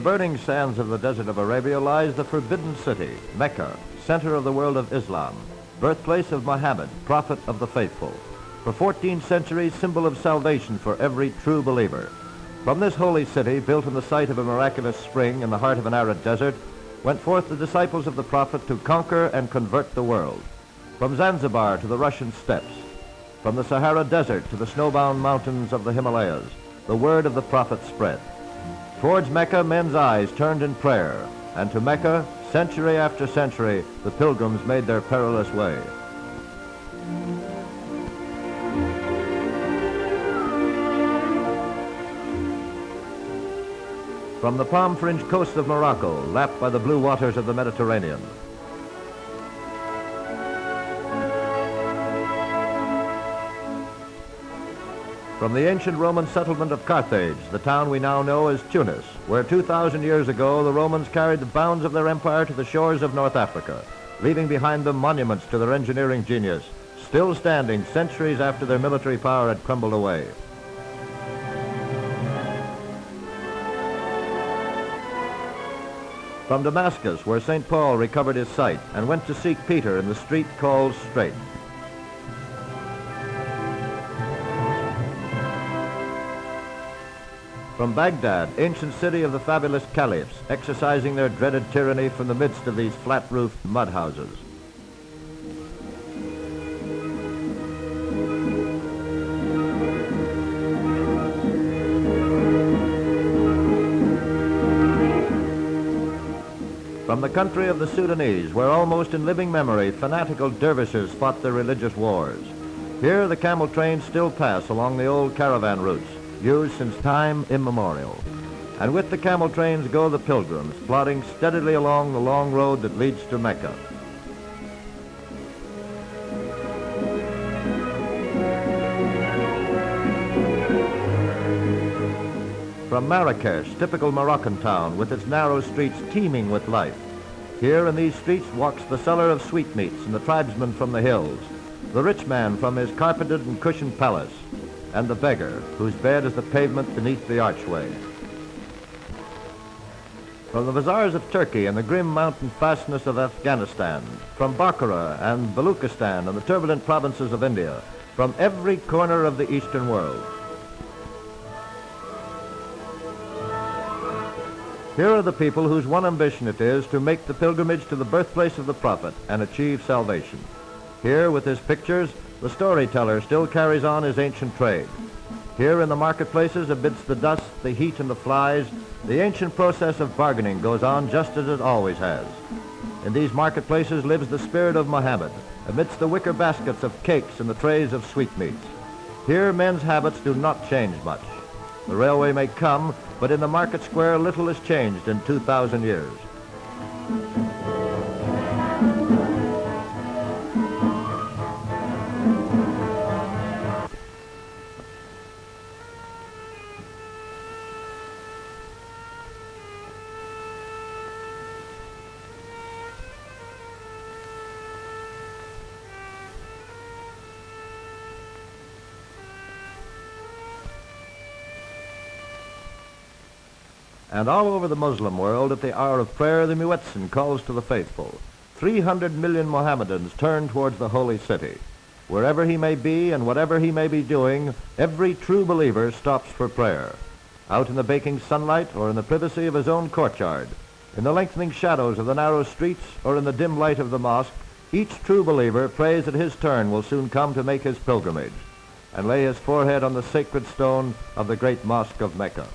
the burning sands of the desert of Arabia lies the Forbidden City, Mecca, center of the world of Islam, birthplace of Muhammad, prophet of the faithful. For 14 centuries, symbol of salvation for every true believer. From this holy city, built on the site of a miraculous spring in the heart of an arid desert, went forth the disciples of the prophet to conquer and convert the world. From Zanzibar to the Russian steppes, from the Sahara Desert to the snowbound mountains of the Himalayas, the word of the prophet spread. Towards Mecca, men's eyes turned in prayer, and to Mecca, century after century, the pilgrims made their perilous way. From the palm-fringed coast of Morocco, lapped by the blue waters of the Mediterranean. From the ancient Roman settlement of Carthage, the town we now know as Tunis, where 2,000 years ago the Romans carried the bounds of their empire to the shores of North Africa, leaving behind them monuments to their engineering genius, still standing centuries after their military power had crumbled away. From Damascus, where St. Paul recovered his sight and went to seek Peter in the street called Straight. From Baghdad, ancient city of the fabulous caliphs, exercising their dreaded tyranny from the midst of these flat-roofed mud houses. From the country of the Sudanese, where almost in living memory fanatical dervishes fought their religious wars. Here the camel trains still pass along the old caravan routes, used since time immemorial. And with the camel trains go the pilgrims, plodding steadily along the long road that leads to Mecca. From Marrakesh, typical Moroccan town, with its narrow streets teeming with life. Here in these streets walks the seller of sweetmeats and the tribesman from the hills, the rich man from his carpeted and cushioned palace, and the beggar, whose bed is the pavement beneath the archway. From the bazaars of Turkey and the grim mountain fastness of Afghanistan, from Bokhara and Baluchistan and the turbulent provinces of India, from every corner of the Eastern world. Here are the people whose one ambition it is to make the pilgrimage to the birthplace of the prophet and achieve salvation. Here, with his pictures, the storyteller still carries on his ancient trade. Here in the marketplaces, amidst the dust, the heat, and the flies, the ancient process of bargaining goes on just as it always has. In these marketplaces lives the spirit of Muhammad, amidst the wicker baskets of cakes and the trays of sweetmeats. Here men's habits do not change much. The railway may come, but in the market square little is changed in 2,000 years. And all over the Muslim world, at the hour of prayer, the muezzin calls to the faithful. 300 million Mohammedans turn towards the holy city. Wherever he may be and whatever he may be doing, every true believer stops for prayer. Out in the baking sunlight or in the privacy of his own courtyard, in the lengthening shadows of the narrow streets or in the dim light of the mosque, each true believer prays that his turn will soon come to make his pilgrimage and lay his forehead on the sacred stone of the great mosque of Mecca.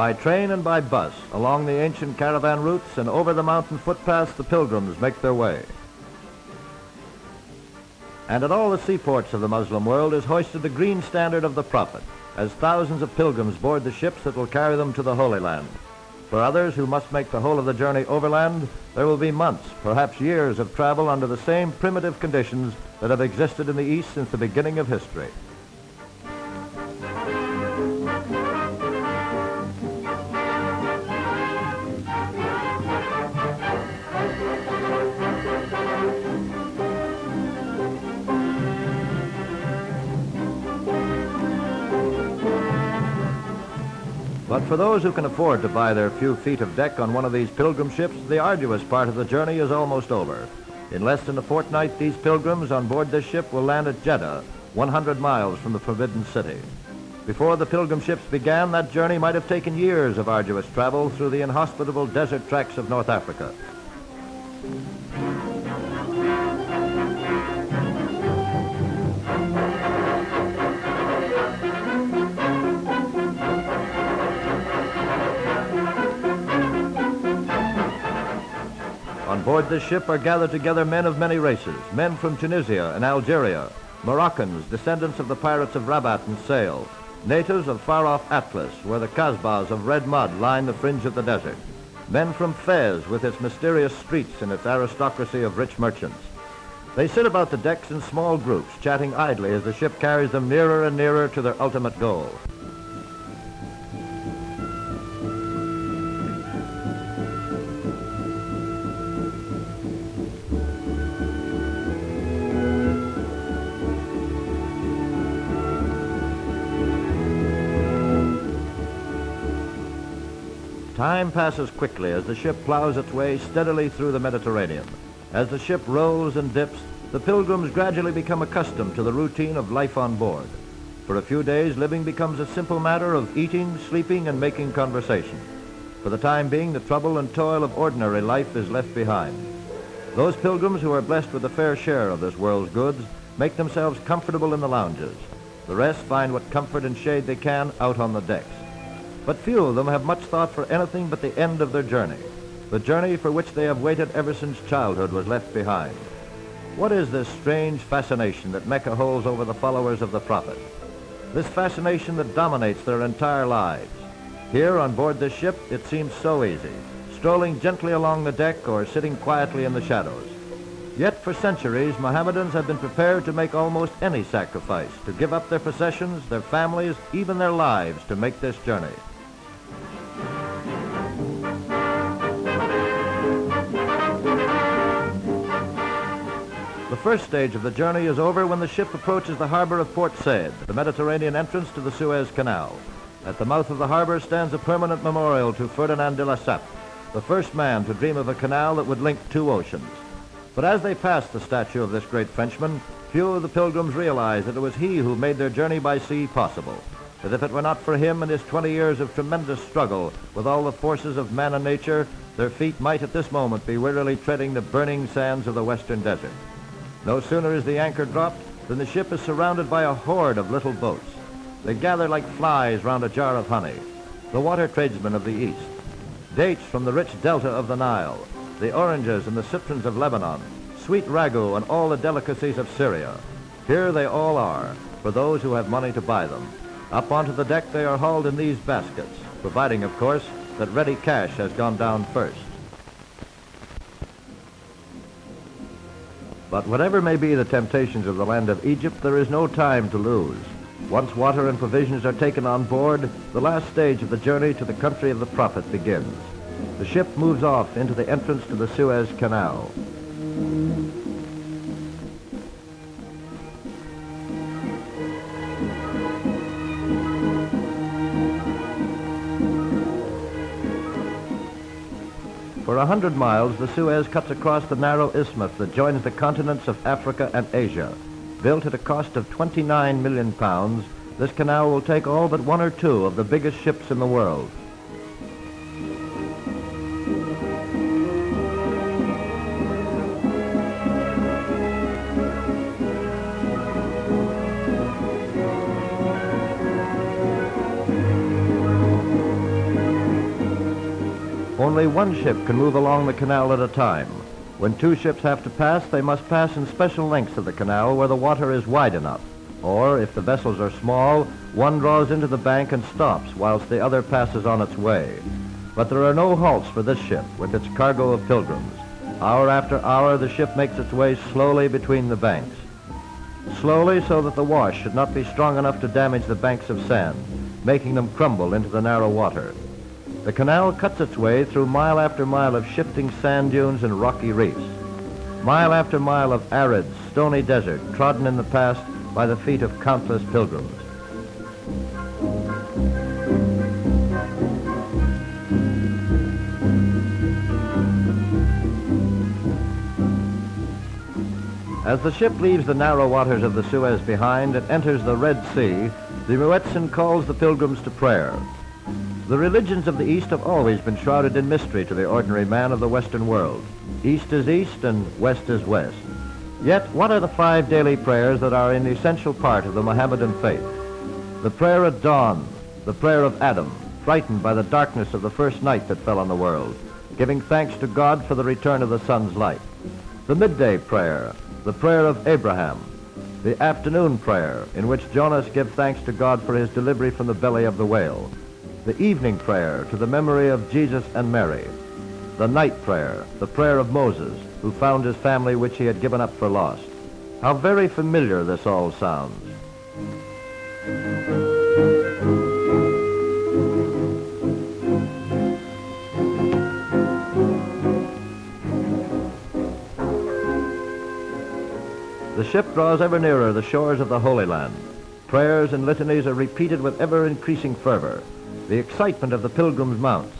By train and by bus, along the ancient caravan routes and over the mountain footpaths, the pilgrims make their way. And at all the seaports of the Muslim world is hoisted the green standard of the Prophet, as thousands of pilgrims board the ships that will carry them to the Holy Land. For others who must make the whole of the journey overland, there will be months, perhaps years of travel under the same primitive conditions that have existed in the East since the beginning of history. But for those who can afford to buy their few feet of deck on one of these pilgrim ships, the arduous part of the journey is almost over. In less than a fortnight, these pilgrims on board this ship will land at Jeddah, 100 miles from the Forbidden City. Before the pilgrim ships began, that journey might have taken years of arduous travel through the inhospitable desert tracts of North Africa. On board this ship are gathered together men of many races, men from Tunisia and Algeria, Moroccans, descendants of the pirates of Rabat and Sail, natives of far-off Atlas, where the Kasbahs of red mud line the fringe of the desert, men from Fez with its mysterious streets and its aristocracy of rich merchants. They sit about the decks in small groups, chatting idly as the ship carries them nearer and nearer to their ultimate goal. Time passes quickly as the ship plows its way steadily through the Mediterranean. As the ship rolls and dips, the pilgrims gradually become accustomed to the routine of life on board. For a few days, living becomes a simple matter of eating, sleeping, and making conversation. For the time being, the trouble and toil of ordinary life is left behind. Those pilgrims who are blessed with a fair share of this world's goods make themselves comfortable in the lounges. The rest find what comfort and shade they can out on the decks. But few of them have much thought for anything but the end of their journey, the journey for which they have waited ever since childhood was left behind. What is this strange fascination that Mecca holds over the followers of the Prophet? This fascination that dominates their entire lives. Here on board this ship, it seems so easy, strolling gently along the deck or sitting quietly in the shadows. Yet for centuries, Mohammedans have been prepared to make almost any sacrifice, to give up their possessions, their families, even their lives to make this journey. The first stage of the journey is over when the ship approaches the harbor of Port Said, the Mediterranean entrance to the Suez Canal. At the mouth of the harbor stands a permanent memorial to Ferdinand de Lesseps, the first man to dream of a canal that would link two oceans. But as they pass the statue of this great Frenchman, few of the pilgrims realize that it was he who made their journey by sea possible. That if it were not for him and his 20 years of tremendous struggle with all the forces of man and nature, their feet might at this moment be wearily treading the burning sands of the western desert. No sooner is the anchor dropped than the ship is surrounded by a horde of little boats. They gather like flies round a jar of honey, the water tradesmen of the East. Dates from the rich delta of the Nile, the oranges and the citrons of Lebanon, sweet ragu and all the delicacies of Syria. Here they all are, for those who have money to buy them. Up onto the deck they are hauled in these baskets, providing, of course, that ready cash has gone down first. But whatever may be the temptations of the land of Egypt, there is no time to lose. Once water and provisions are taken on board, the last stage of the journey to the country of the Prophet begins. The ship moves off into the entrance to the Suez Canal. For 100 miles, the Suez cuts across the narrow isthmus that joins the continents of Africa and Asia. Built at a cost of £29 million, this canal will take all but one or two of the biggest ships in the world. Only one ship can move along the canal at a time. When two ships have to pass, they must pass in special lengths of the canal where the water is wide enough. Or, if the vessels are small, one draws into the bank and stops whilst the other passes on its way. But there are no halts for this ship with its cargo of pilgrims. Hour after hour, the ship makes its way slowly between the banks. Slowly, so that the wash should not be strong enough to damage the banks of sand, making them crumble into the narrow water. The canal cuts its way through mile after mile of shifting sand dunes and rocky reefs. Mile after mile of arid, stony desert trodden in the past by the feet of countless pilgrims. As the ship leaves the narrow waters of the Suez behind and enters the Red Sea, the Muezzin calls the pilgrims to prayer. The religions of the East have always been shrouded in mystery to the ordinary man of the Western world. East is East and West is West. Yet, what are the 5 daily prayers that are an essential part of the Mohammedan faith? The prayer at dawn, the prayer of Adam, frightened by the darkness of the first night that fell on the world, giving thanks to God for the return of the sun's light. The midday prayer, the prayer of Abraham. The afternoon prayer, in which Jonas gives thanks to God for his delivery from the belly of the whale. The evening prayer, to the memory of Jesus and Mary. The night prayer, the prayer of Moses, who found his family which he had given up for lost. How very familiar this all sounds. The ship draws ever nearer the shores of the Holy Land. Prayers and litanies are repeated with ever-increasing fervor. The excitement of the pilgrims mounts.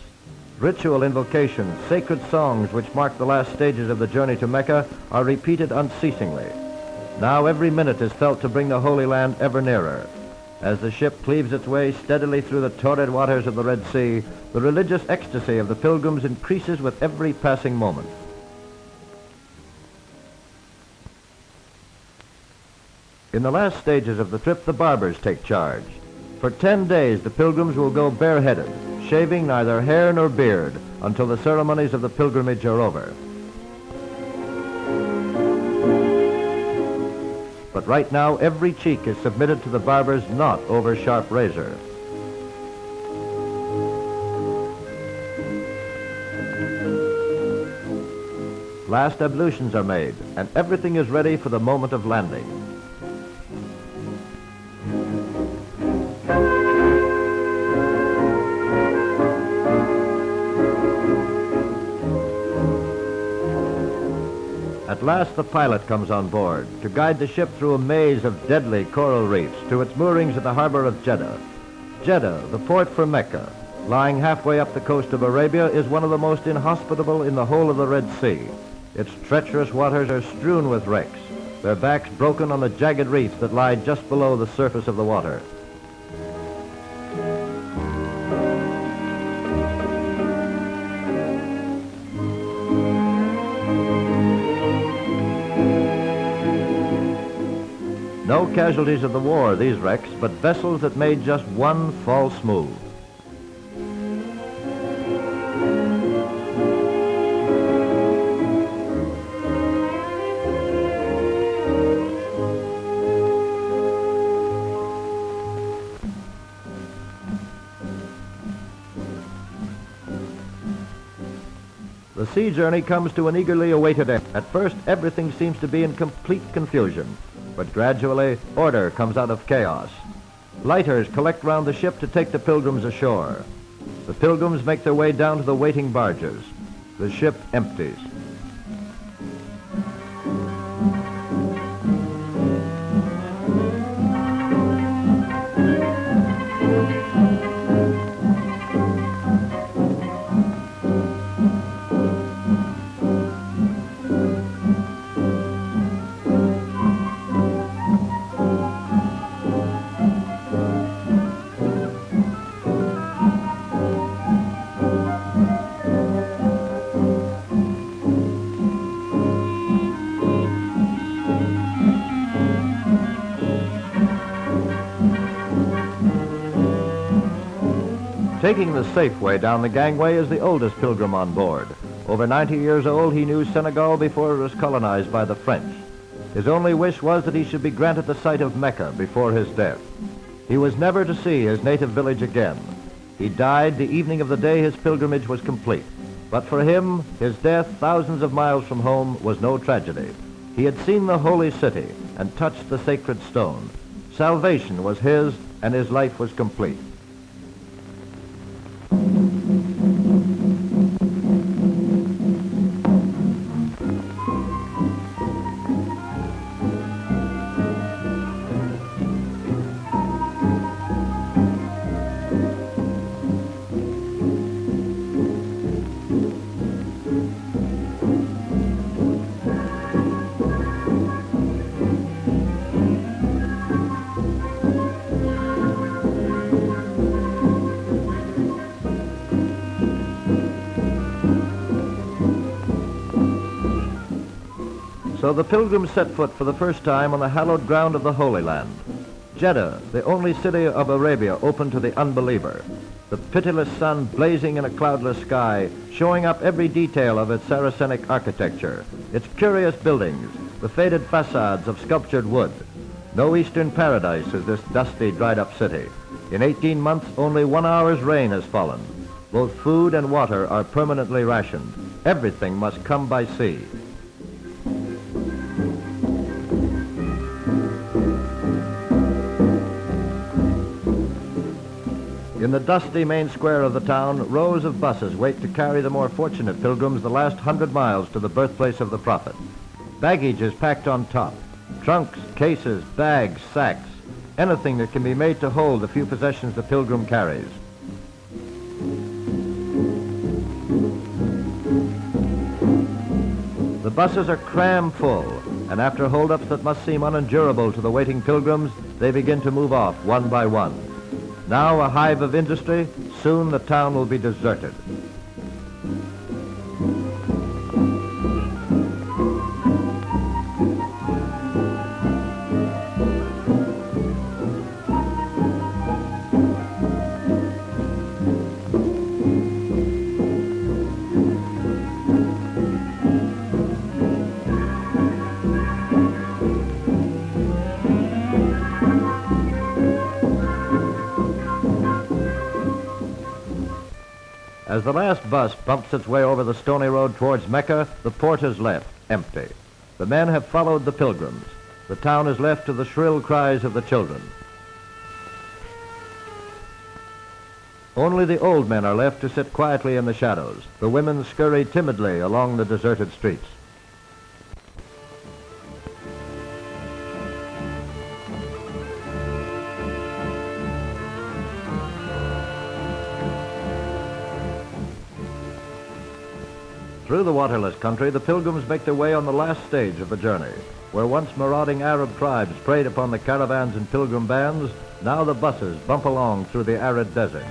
Ritual invocations, sacred songs which mark the last stages of the journey to Mecca are repeated unceasingly. Now every minute is felt to bring the Holy Land ever nearer. As the ship cleaves its way steadily through the torrid waters of the Red Sea, the religious ecstasy of the pilgrims increases with every passing moment. In the last stages of the trip, the barbers take charge. For 10 days, the pilgrims will go bareheaded, shaving neither hair nor beard until the ceremonies of the pilgrimage are over. But right now, every cheek is submitted to the barber's not over-sharp razor. Last ablutions are made, and everything is ready for the moment of landing. At last the pilot comes on board to guide the ship through a maze of deadly coral reefs to its moorings at the harbor of Jeddah. Jeddah, the port for Mecca, lying halfway up the coast of Arabia, is one of the most inhospitable in the whole of the Red Sea. Its treacherous waters are strewn with wrecks, their backs broken on the jagged reefs that lie just below the surface of the water. No casualties of the war, these wrecks, but vessels that made just one false move. The sea journey comes to an eagerly awaited end. At first, everything seems to be in complete confusion. But gradually, order comes out of chaos. Lighters collect round the ship to take the pilgrims ashore. The pilgrims make their way down to the waiting barges. The ship empties. Taking the safe way down the gangway is the oldest pilgrim on board. Over 90 years old, he knew Senegal before it was colonized by the French. His only wish was that he should be granted the sight of Mecca before his death. He was never to see his native village again. He died the evening of the day his pilgrimage was complete. But for him, his death thousands of miles from home was no tragedy. He had seen the holy city and touched the sacred stone. Salvation was his, and his life was complete. So the pilgrims set foot for the first time on the hallowed ground of the Holy Land. Jeddah, the only city of Arabia open to the unbeliever. The pitiless sun blazing in a cloudless sky, showing up every detail of its Saracenic architecture, its curious buildings, the faded facades of sculptured wood. No eastern paradise is this dusty, dried-up city. In 18 months, only 1 hour's rain has fallen. Both food and water are permanently rationed. Everything must come by sea. In the dusty main square of the town, rows of buses wait to carry the more fortunate pilgrims the last 100 miles to the birthplace of the Prophet. Baggage is packed on top. Trunks, cases, bags, sacks, anything that can be made to hold the few possessions the pilgrim carries. The buses are cram full, and after holdups that must seem unendurable to the waiting pilgrims, they begin to move off one by one. Now a hive of industry, soon the town will be deserted. As the last bus bumps its way over the stony road towards Mecca, the port is left empty. The men have followed the pilgrims. The town is left to the shrill cries of the children. Only the old men are left to sit quietly in the shadows. The women scurry timidly along the deserted streets. Through the waterless country, the pilgrims make their way on the last stage of the journey. Where once marauding Arab tribes preyed upon the caravans and pilgrim bands, now the buses bump along through the arid desert.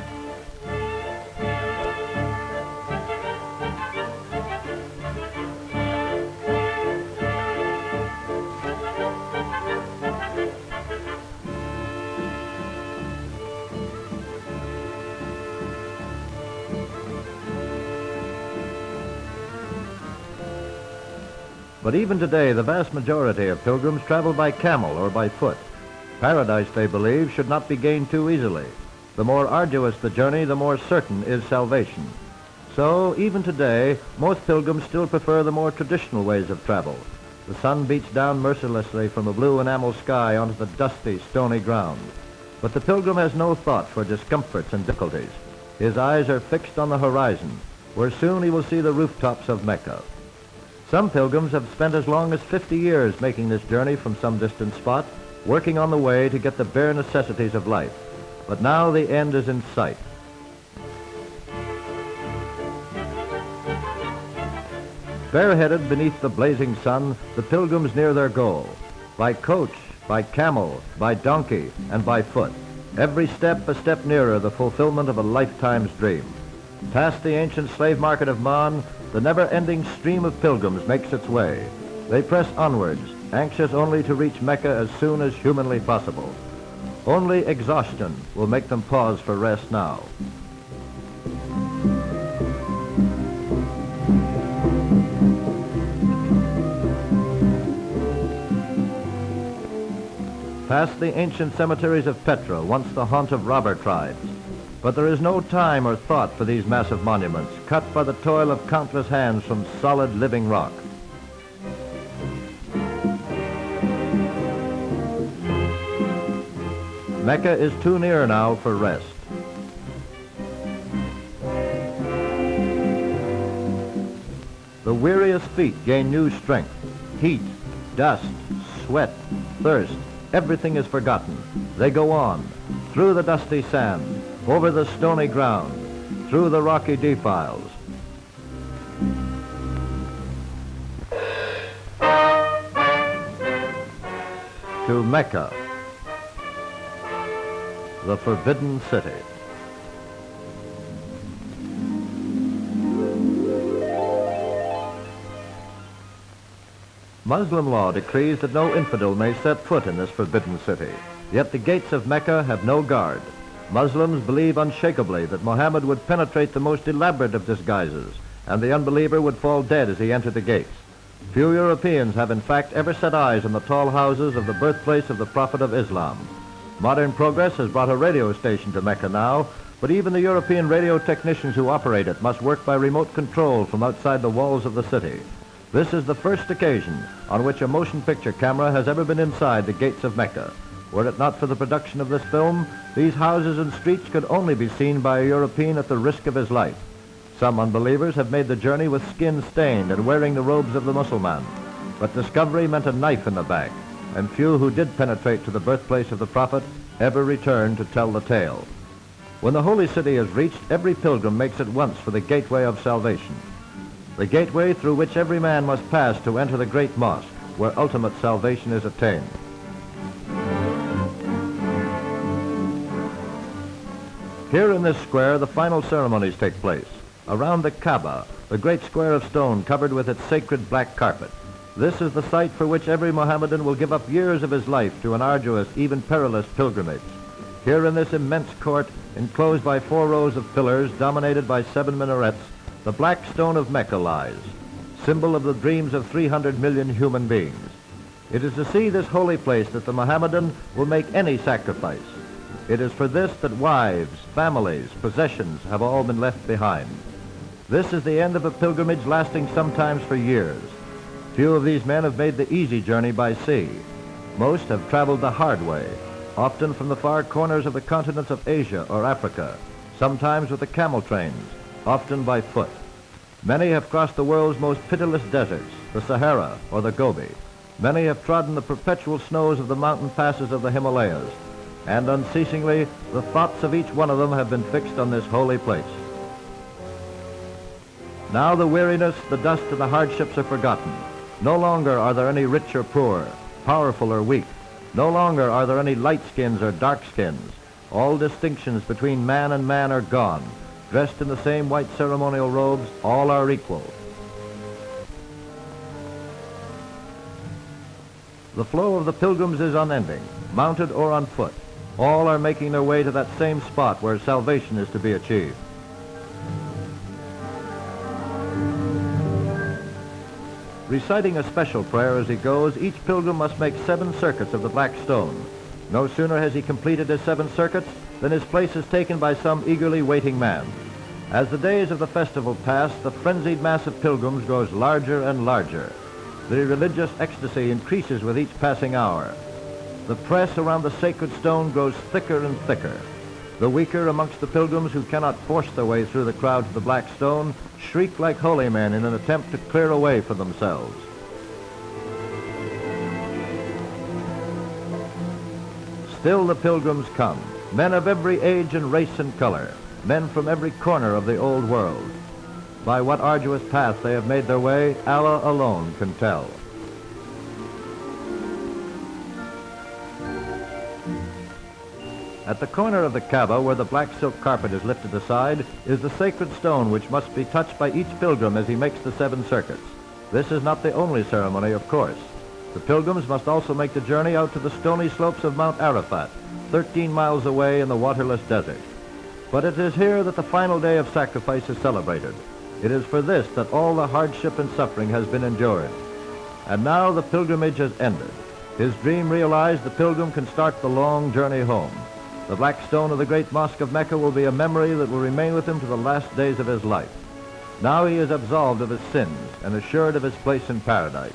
But even today, the vast majority of pilgrims travel by camel or by foot. Paradise, they believe, should not be gained too easily. The more arduous the journey, the more certain is salvation. So, even today, most pilgrims still prefer the more traditional ways of travel. The sun beats down mercilessly from the blue enamel sky onto the dusty, stony ground. But the pilgrim has no thought for discomforts and difficulties. His eyes are fixed on the horizon, where soon he will see the rooftops of Mecca. Some pilgrims have spent as long as 50 years making this journey from some distant spot, working on the way to get the bare necessities of life. But now the end is in sight. Bareheaded beneath the blazing sun, the pilgrims near their goal. By coach, by camel, by donkey, and by foot. Every step a step nearer the fulfillment of a lifetime's dream. Past the ancient slave market of Man, the never-ending stream of pilgrims makes its way. They press onwards, anxious only to reach Mecca as soon as humanly possible. Only exhaustion will make them pause for rest now. Past the ancient cemeteries of Petra, once the haunt of robber tribes. But there is no time or thought for these massive monuments, cut by the toil of countless hands from solid living rock. Mecca is too near now for rest. The weariest feet gain new strength. Heat, dust, sweat, thirst, everything is forgotten. They go on, through the dusty sand, over the stony ground, through the rocky defiles. To Mecca, the Forbidden City. Muslim law decrees that no infidel may set foot in this forbidden city. Yet the gates of Mecca have no guard. Muslims believe unshakably that Muhammad would penetrate the most elaborate of disguises, and the unbeliever would fall dead as he entered the gates. Few Europeans have in fact ever set eyes on the tall houses of the birthplace of the Prophet of Islam. Modern progress has brought a radio station to Mecca now, but even the European radio technicians who operate it must work by remote control from outside the walls of the city. This is the first occasion on which a motion picture camera has ever been inside the gates of Mecca. Were it not for the production of this film, these houses and streets could only be seen by a European at the risk of his life. Some unbelievers have made the journey with skin stained and wearing the robes of the Mussulman. But discovery meant a knife in the back, and few who did penetrate to the birthplace of the Prophet ever returned to tell the tale. When the holy city is reached, every pilgrim makes at once for the gateway of salvation. The gateway through which every man must pass to enter the great mosque, where ultimate salvation is attained. Here in this square, the final ceremonies take place. Around the Kaaba, the great square of stone covered with its sacred black carpet. This is the site for which every Mohammedan will give up years of his life to an arduous, even perilous pilgrimage. Here in this immense court, enclosed by 4 rows of pillars dominated by 7 minarets, the black stone of Mecca lies, symbol of the dreams of 300 million human beings. It is to see this holy place that the Mohammedan will make any sacrifice. It is for this that wives, families, possessions have all been left behind. This is the end of a pilgrimage lasting sometimes for years. Few of these men have made the easy journey by sea. Most have traveled the hard way, often from the far corners of the continents of Asia or Africa, sometimes with the camel trains, often by foot. Many have crossed the world's most pitiless deserts, the Sahara or the Gobi. Many have trodden the perpetual snows of the mountain passes of the Himalayas, and unceasingly the thoughts of each one of them have been fixed on this holy place. Now the weariness, the dust, and the hardships are forgotten. No longer are there any rich or poor, powerful or weak. No longer are there any light skins or dark skins. All distinctions between man and man are gone. Dressed in the same white ceremonial robes, all are equal. The flow of the pilgrims is unending, mounted or on foot. All are making their way to that same spot where salvation is to be achieved. Reciting a special prayer as he goes, each pilgrim must make 7 circuits of the black stone. No sooner has he completed his 7 circuits than his place is taken by some eagerly waiting man. As the days of the festival pass, the frenzied mass of pilgrims grows larger and larger. The religious ecstasy increases with each passing hour. The press around the sacred stone grows thicker and thicker. The weaker amongst the pilgrims who cannot force their way through the crowd to the black stone shriek like holy men in an attempt to clear a way for themselves. Still the pilgrims come, men of every age and race and color, men from every corner of the old world. By what arduous path they have made their way, Allah alone can tell. At the corner of the Kaaba, where the black silk carpet is lifted aside, is the sacred stone which must be touched by each pilgrim as he makes the 7 circuits. This is not the only ceremony, of course. The pilgrims must also make the journey out to the stony slopes of Mount Arafat, 13 miles away in the waterless desert. But it is here that the final day of sacrifice is celebrated. It is for this that all the hardship and suffering has been endured. And now the pilgrimage has ended. His dream realized, the pilgrim can start the long journey home. The black stone of the great mosque of Mecca will be a memory that will remain with him to the last days of his life. Now he is absolved of his sins and assured of his place in paradise,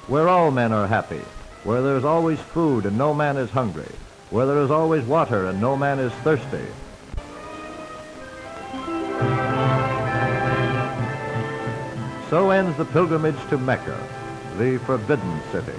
where all men are happy, where there is always food and no man is hungry, where there is always water and no man is thirsty. So ends the pilgrimage to Mecca, the Forbidden City.